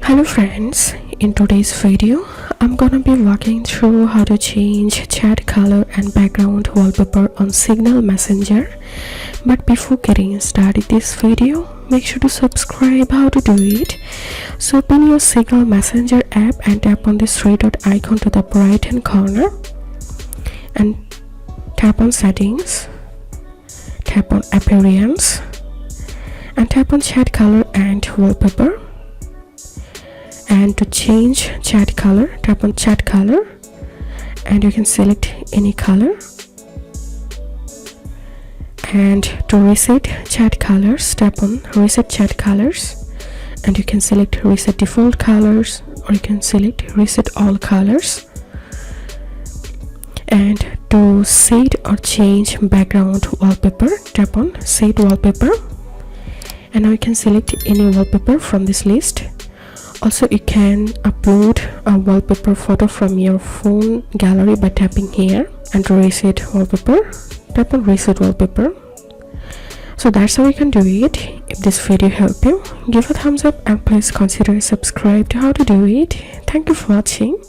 Hello friends, in today's video I'm gonna be walking through how to change chat color and background wallpaper on Signal Messenger. But before getting started this video, make sure to subscribe. How to do it: so open your Signal Messenger app and tap on this three dot icon to the right hand corner and tap on settings, tap on appearance and tap on chat color and wallpaper. And to change chat color, tap on chat color and you can select any color. And to reset chat colors, tap on reset chat colors and you can select reset default colors, or you can select reset all colors. And to set or change background wallpaper, tap on set wallpaper and now you can select any wallpaper from this list. Also, you can upload a wallpaper photo from your phone gallery by tapping here. And to reset wallpaper, tap on reset wallpaper. So that's how you can do it. If this video helped you, give a thumbs up and please consider subscribe to how to do it. Thank you for watching.